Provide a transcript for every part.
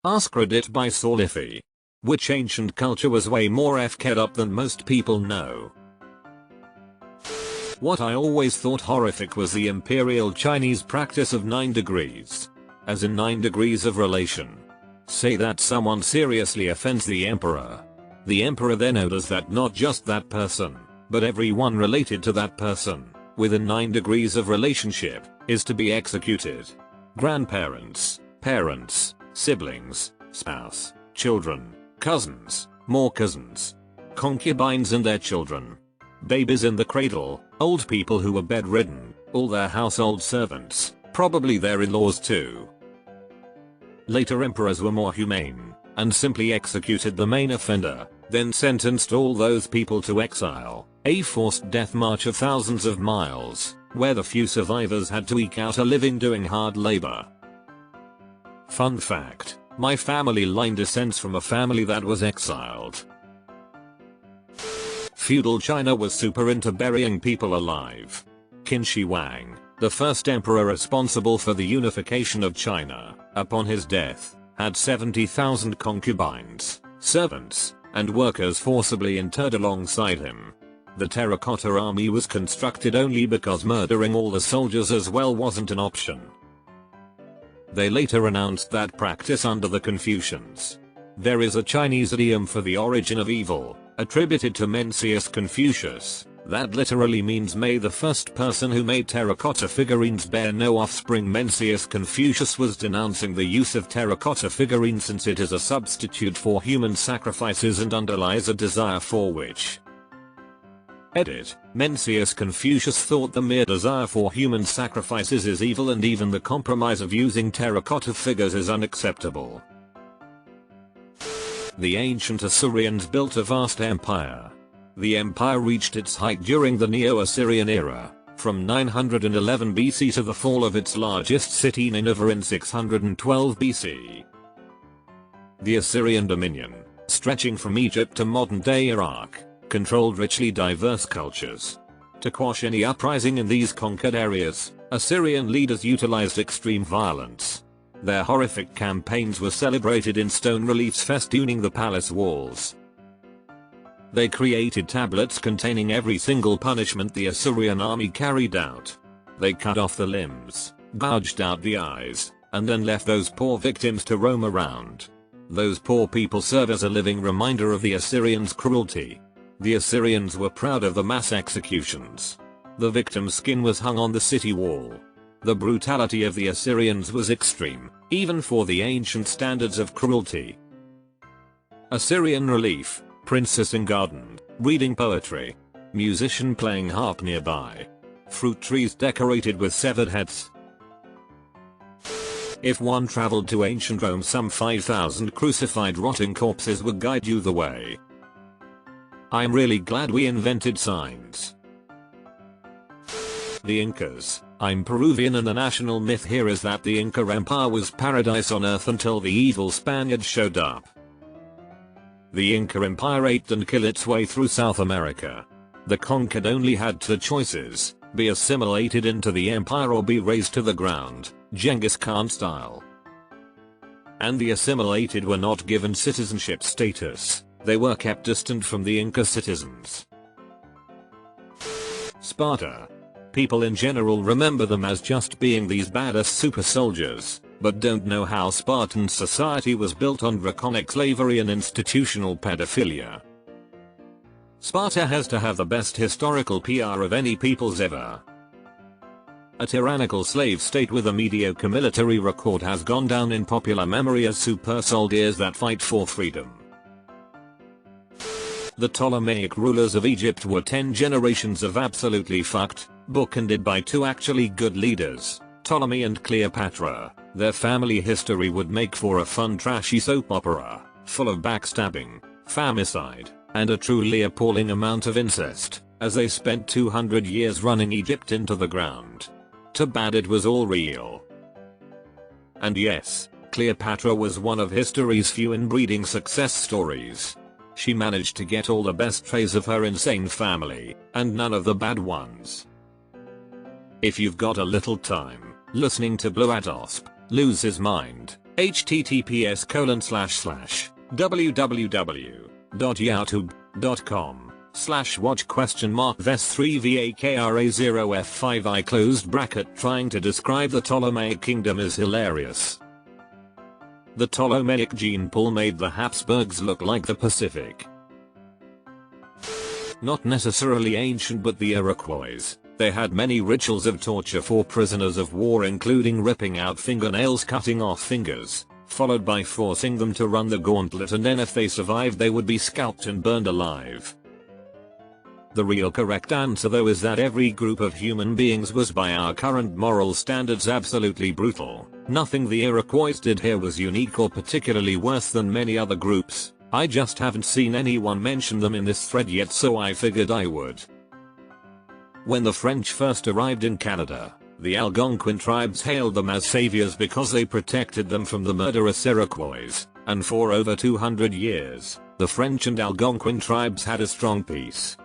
Ask Reddit by Solifi. Which ancient culture was way more f***ed up than most people know? What I always thought horrific was the imperial Chinese practice of 9 degrees. As in 9 degrees of relation. Say that someone seriously offends the emperor. The emperor then orders that not just that person, but everyone related to that person, within 9 degrees of relationship, is to be executed. Grandparents, parents, siblings, spouse, children, cousins, more cousins, concubines and their children, babies in the cradle, old people who were bedridden, all their household servants, probably their in-laws too. Later emperors were more humane, and simply executed the main offender, then sentenced all those people to exile, a forced death march of thousands of miles, where the few survivors had to eke out a living doing hard labor. Fun fact, my family line descends from a family that was exiled. Feudal China was super into burying people alive. Qin Shi Huang, the first emperor responsible for the unification of China, upon his death, had 70,000 concubines, servants, and workers forcibly interred alongside him. The terracotta army was constructed only because murdering all the soldiers as well wasn't an option. They later announced that practice under the Confucians. There is a Chinese idiom for the origin of evil, attributed to Mencius Confucius, that literally means may the first person who made terracotta figurines bear no offspring. Mencius Confucius was denouncing the use of terracotta figurines since it is a substitute for human sacrifices and underlies a desire for which. Edit. Mencius Confucius thought the mere desire for human sacrifices is evil and even the compromise of using terracotta figures is unacceptable. The ancient Assyrians built a vast empire. The empire reached its height during the Neo-Assyrian era, from 911 BC to the fall of its largest city Nineveh in 612 BC. The Assyrian dominion, stretching from Egypt to modern-day Iraq, controlled richly diverse cultures. To quash any uprising in these conquered areas, Assyrian leaders utilized extreme violence. Their horrific campaigns were celebrated in stone reliefs festooning the palace walls. They created tablets containing every single punishment the Assyrian army carried out. They cut off the limbs, gouged out the eyes, and then left those poor victims to roam around. Those poor people serve as a living reminder of the Assyrians' cruelty. The Assyrians were proud of the mass executions. The victim's skin was hung on the city wall. The brutality of the Assyrians was extreme, even for the ancient standards of cruelty. Assyrian relief, princess in garden, reading poetry, musician playing harp nearby, fruit trees decorated with severed heads. If one traveled to ancient Rome, some 5,000 crucified rotting corpses would guide you the way. I'm really glad we invented signs. The Incas. I'm Peruvian and the national myth here is that the Inca Empire was paradise on earth until the evil Spaniards showed up. The Inca Empire ate and killed its way through South America. The conquered only had two choices, be assimilated into the empire or be razed to the ground, Genghis Khan style. And the assimilated were not given citizenship status, they were kept distant from the Inca citizens. Sparta. People in general remember them as just being these badass super soldiers, but don't know how Spartan society was built on draconic slavery and institutional pedophilia. Sparta has to have the best historical PR of any peoples ever. A tyrannical slave state with a mediocre military record has gone down in popular memory as super soldiers that fight for freedom. The Ptolemaic rulers of Egypt were 10 generations of absolutely fucked, bookended by 2 actually good leaders, Ptolemy and Cleopatra. Their family history would make for a fun trashy soap opera, full of backstabbing, famicide, and a truly appalling amount of incest, as they spent 200 years running Egypt into the ground. Too bad it was all real. And yes, Cleopatra was one of history's few inbreeding success stories. She managed to get all the best traits of her insane family, and none of the bad ones. If you've got a little time, listening to Blue Adosp lose his mind, https://www.youtube.com/watch?mark-3vakra0f5 trying to describe the Ptolemaic kingdom is hilarious. The Ptolemaic gene pool made the Habsburgs look like the Pacific. Not necessarily ancient, but the Iroquois. They had many rituals of torture for prisoners of war, including ripping out fingernails, cutting off fingers, followed by forcing them to run the gauntlet, and then if they survived they would be scalped and burned alive. The real correct answer though is that every group of human beings was by our current moral standards absolutely brutal. Nothing the Iroquois did here was unique or particularly worse than many other groups. I just haven't seen anyone mention them in this thread yet, so I figured I would. When the French first arrived in Canada, the Algonquin tribes hailed them as saviors because they protected them from the murderous Iroquois, and for over 200 years, the French and Algonquin tribes had a strong peace.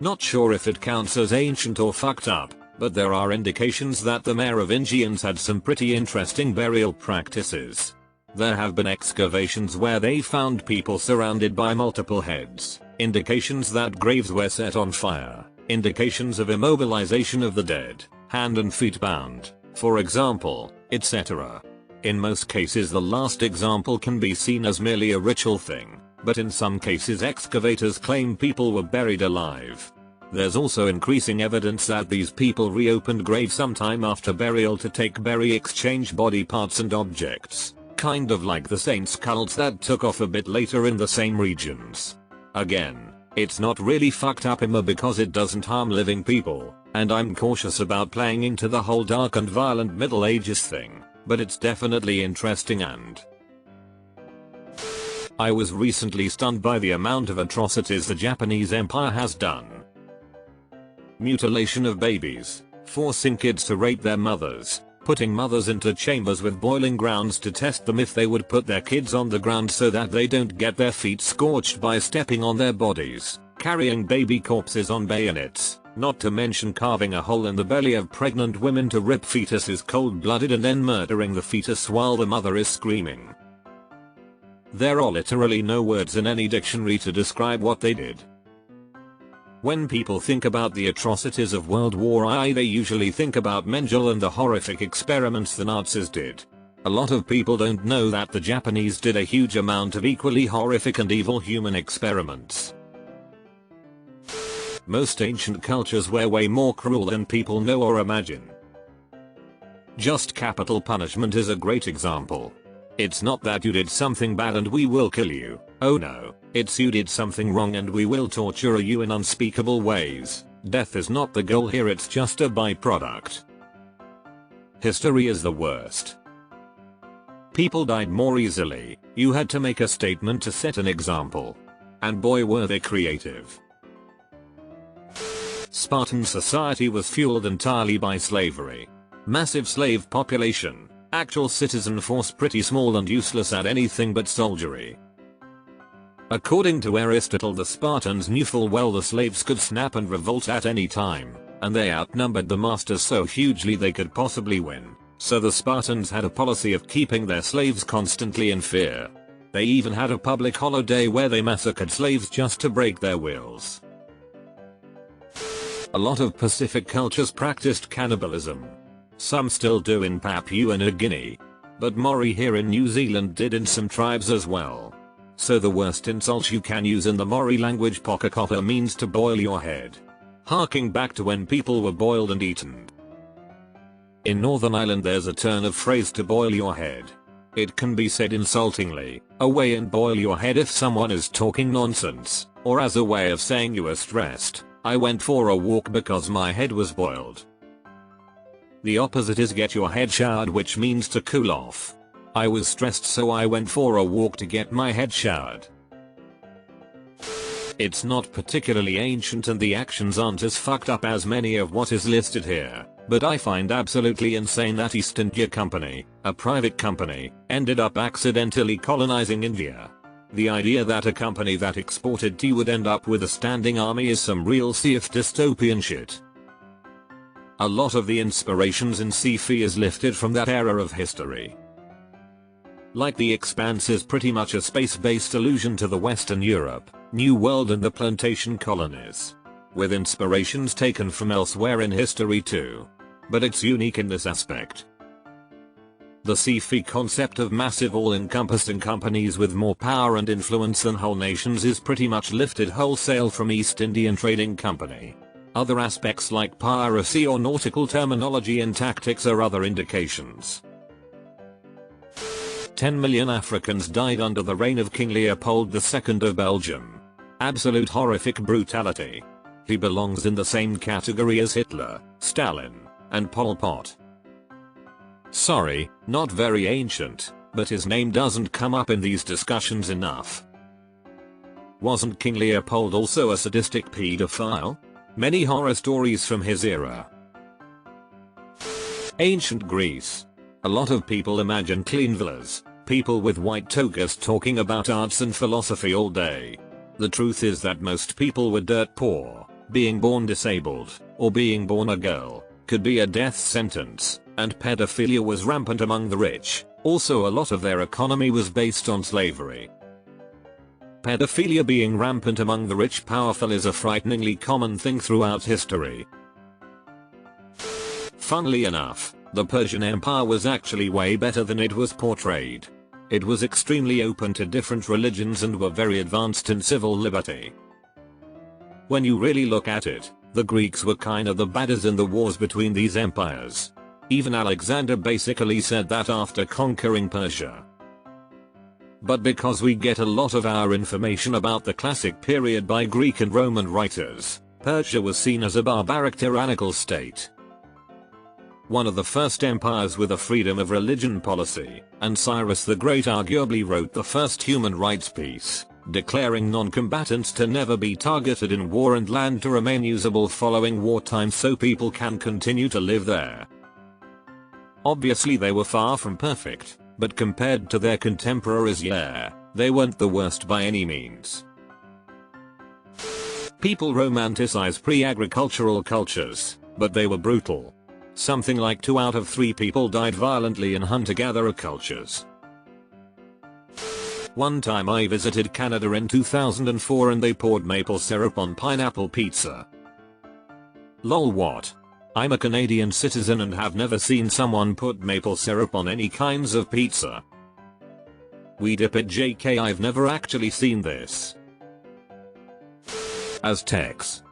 Not sure if it counts as ancient or fucked up, but there are indications that the Merovingians had some pretty interesting burial practices. There have been excavations where they found people surrounded by multiple heads, indications that graves were set on fire, indications of immobilization of the dead, hand and feet bound, for example, etc. In most cases the last example can be seen as merely a ritual thing, but in some cases excavators claim people were buried alive. There's also increasing evidence that these people reopened graves sometime after burial to exchange body parts and objects, kind of like the saints' cults that took off a bit later in the same regions. Again, it's not really fucked up because it doesn't harm living people, and I'm cautious about playing into the whole dark and violent Middle Ages thing, but it's definitely interesting. And I was recently stunned by the amount of atrocities the Japanese Empire has done. Mutilation of babies, forcing kids to rape their mothers, putting mothers into chambers with boiling grounds to test them if they would put their kids on the ground so that they don't get their feet scorched by stepping on their bodies, carrying baby corpses on bayonets, not to mention carving a hole in the belly of pregnant women to rip fetuses cold-blooded and then murdering the fetus while the mother is screaming. There are literally no words in any dictionary to describe what they did. When people think about the atrocities of World War I, they usually think about Mengele and the horrific experiments the Nazis did. A lot of people don't know that the Japanese did a huge amount of equally horrific and evil human experiments. Most ancient cultures were way more cruel than people know or imagine. Just capital punishment is a great example. It's not that you did something bad and we will kill you. Oh no, it's you did something wrong and we will torture you in unspeakable ways. Death is not the goal here, it's just a byproduct. History is the worst. People died more easily, you had to make a statement to set an example. And boy were they creative. Spartan society was fueled entirely by slavery. Massive slave population. Actual citizen force pretty small and useless at anything but soldiery. According to Aristotle, the Spartans knew full well the slaves could snap and revolt at any time, and they outnumbered the masters so hugely they could possibly win. So the Spartans had a policy of keeping their slaves constantly in fear. They even had a public holiday where they massacred slaves just to break their wills. A lot of Pacific cultures practiced cannibalism. Some still do in Papua New Guinea. But Maori here in New Zealand did in some tribes as well. So the worst insult you can use in the Maori language, pokakopa, means to boil your head. Harking back to when people were boiled and eaten. In Northern Ireland there's a turn of phrase to boil your head. It can be said insultingly, away and boil your head if someone is talking nonsense, or as a way of saying you are stressed. I went for a walk because my head was boiled. The opposite is get your head showered, which means to cool off. I was stressed so I went for a walk to get my head showered. It's not particularly ancient and the actions aren't as fucked up as many of what is listed here, but I find absolutely insane that East India Company, a private company, ended up accidentally colonizing India. The idea that a company that exported tea would end up with a standing army is some real CF dystopian shit. A lot of the inspirations in sci-fi is lifted from that era of history. Like The Expanse is pretty much a space-based allusion to the Western Europe, New World and the plantation colonies, with inspirations taken from elsewhere in history too. But it's unique in this aspect. The sci-fi concept of massive all-encompassing companies with more power and influence than whole nations is pretty much lifted wholesale from East Indian Trading Company. Other aspects like piracy or nautical terminology and tactics are other indications. 10 million Africans died under the reign of King Leopold II of Belgium. Absolute horrific brutality. He belongs in the same category as Hitler, Stalin, and Pol Pot. Sorry, not very ancient, but his name doesn't come up in these discussions enough. Wasn't King Leopold also a sadistic pedophile? Many horror stories from his era. Ancient Greece. A lot of people imagine clean villas, people with white togas talking about arts and philosophy all day. The truth is that most people were dirt poor, being born disabled, or being born a girl, could be a death sentence, and pedophilia was rampant among the rich. Also, a lot of their economy was based on slavery. Pedophilia being rampant among the rich powerful is a frighteningly common thing throughout history. Funnily enough, the Persian Empire was actually way better than it was portrayed. It was extremely open to different religions and were very advanced in civil liberty. When you really look at it, the Greeks were kinda the baddies in the wars between these empires. Even Alexander basically said that after conquering Persia. But because we get a lot of our information about the classic period by Greek and Roman writers, Persia was seen as a barbaric tyrannical state. One of the first empires with a freedom of religion policy, and Cyrus the Great arguably wrote the first human rights piece, declaring non-combatants to never be targeted in war and land to remain usable following wartime so people can continue to live there. Obviously they were far from perfect, but compared to their contemporaries, yeah, they weren't the worst by any means. People romanticize pre-agricultural cultures, but they were brutal. Something like 2 out of 3 people died violently in hunter-gatherer cultures. One time I visited Canada in 2004 and they poured maple syrup on pineapple pizza. Lol, what? I'm a Canadian citizen and have never seen someone put maple syrup on any kinds of pizza. We dip it, JK, I've never actually seen this. Aztecs.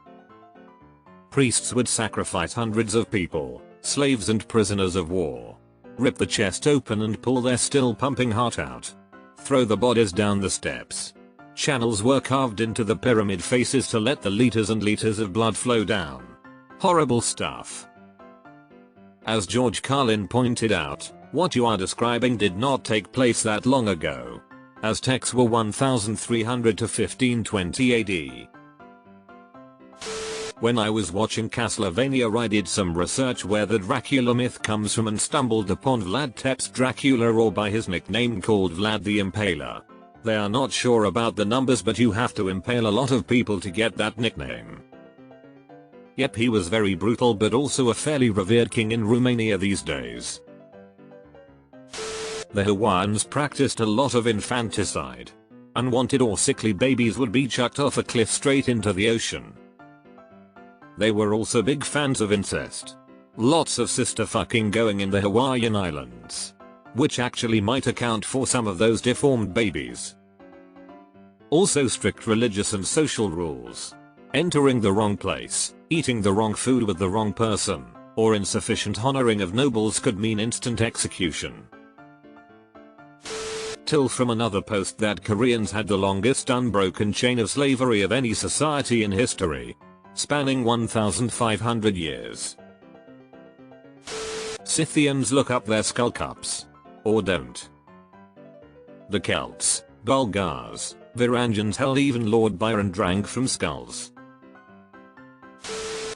Priests would sacrifice hundreds of people, slaves and prisoners of war. Rip the chest open and pull their still pumping heart out. Throw the bodies down the steps. Channels were carved into the pyramid faces to let the liters and liters of blood flow down. Horrible stuff. As George Carlin pointed out, what you are describing did not take place that long ago. Aztecs were 1300 to 1520 AD. When I was watching Castlevania, I did some research where the Dracula myth comes from and stumbled upon Vlad Tepes' Dracula, or by his nickname called Vlad the Impaler. They are not sure about the numbers, but you have to impale a lot of people to get that nickname. Yep, he was very brutal but also a fairly revered king in Romania these days. The Hawaiians practiced a lot of infanticide. Unwanted or sickly babies would be chucked off a cliff straight into the ocean. They were also big fans of incest. Lots of sister fucking going in the Hawaiian Islands, which actually might account for some of those deformed babies. Also strict religious and social rules. Entering the wrong place, eating the wrong food with the wrong person, or insufficient honoring of nobles could mean instant execution. Till from another post that Koreans had the longest unbroken chain of slavery of any society in history, spanning 1,500 years. Scythians, look up their skull cups. Or don't. The Celts, Bulgars, Varangians, hell, even Lord Byron drank from skulls.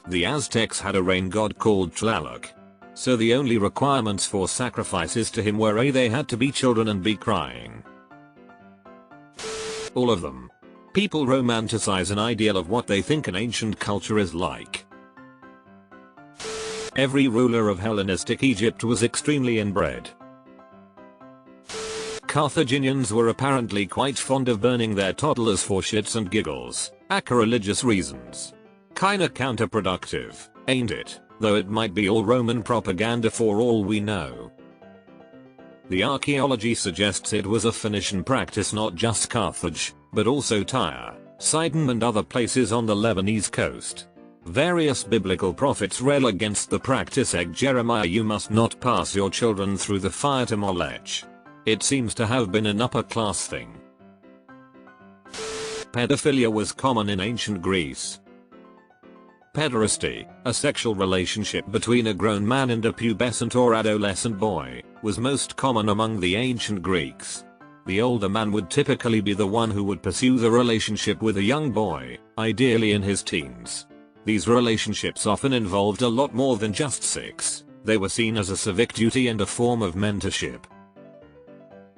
The Aztecs had a rain god called Tlaloc. So the only requirements for sacrifices to him were they had to be children and be crying. All of them. People romanticize an ideal of what they think an ancient culture is like. Every ruler of Hellenistic Egypt was extremely inbred. Carthaginians were apparently quite fond of burning their toddlers for shits and giggles, sacrilegious reasons. Kinda counterproductive, ain't it? Though it might be all Roman propaganda for all we know. The archaeology suggests it was a Phoenician practice, not just Carthage, but also Tyre, Sidon and other places on the Lebanese coast. Various biblical prophets rail against the practice. Jeremiah, you must not pass your children through the fire to Molech. It seems to have been an upper class thing. Pedophilia was common in ancient Greece. Pederasty, a sexual relationship between a grown man and a pubescent or adolescent boy, was most common among the ancient Greeks. The older man would typically be the one who would pursue the relationship with a young boy, ideally in his teens. These relationships often involved a lot more than just sex. They were seen as a civic duty and a form of mentorship.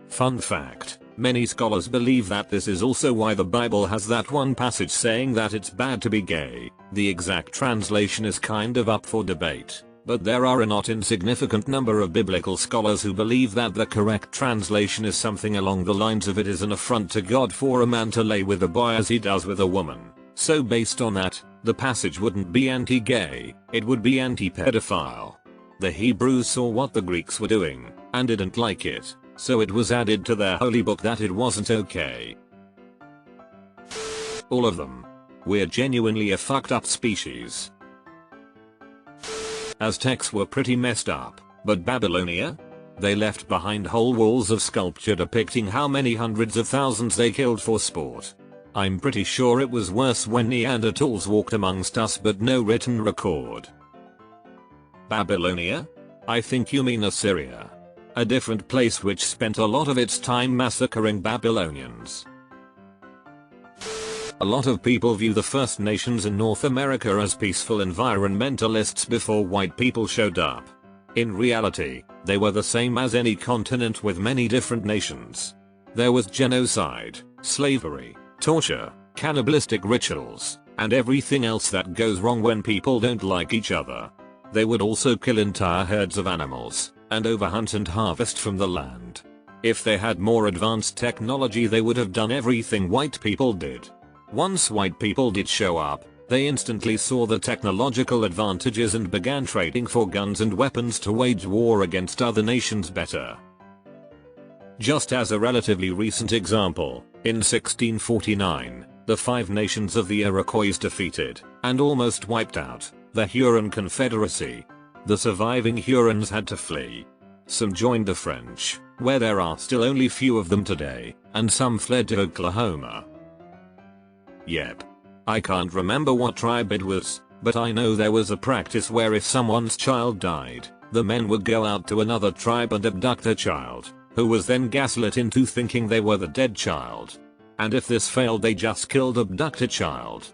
Fun fact, many scholars believe that this is also why the Bible has that one passage saying that it's bad to be gay. The exact translation is kind of up for debate, but there are a not insignificant number of biblical scholars who believe that the correct translation is something along the lines of it is an affront to God for a man to lay with a boy as he does with a woman. So based on that, the passage wouldn't be anti-gay, it would be anti-pedophile. The Hebrews saw what the Greeks were doing, and didn't like it, so it was added to their holy book that it wasn't okay. All of them. We're genuinely a fucked up species. Aztecs were pretty messed up, but Babylonia? They left behind whole walls of sculpture depicting how many hundreds of thousands they killed for sport. I'm pretty sure it was worse when Neanderthals walked amongst us, but no written record. Babylonia? I think you mean Assyria. A different place which spent a lot of its time massacring Babylonians. A lot of people view the First Nations in North America as peaceful environmentalists before white people showed up. In reality, they were the same as any continent with many different nations. There was genocide, slavery, torture, cannibalistic rituals, and everything else that goes wrong when people don't like each other. They would also kill entire herds of animals, and overhunt and harvest from the land. If they had more advanced technology, they would have done everything white people did. Once white people did show up, they instantly saw the technological advantages and began trading for guns and weapons to wage war against other nations better. Just as a relatively recent example, in 1649, the 5 nations of the Iroquois defeated, and almost wiped out, the Huron Confederacy. The surviving Hurons had to flee. Some joined the French, where there are still only few of them today, and some fled to Oklahoma. Yep. I can't remember what tribe it was, but I know there was a practice where if someone's child died, the men would go out to another tribe and abduct their child, who was then gaslit into thinking they were the dead child. And if this failed, they just killed abducted child.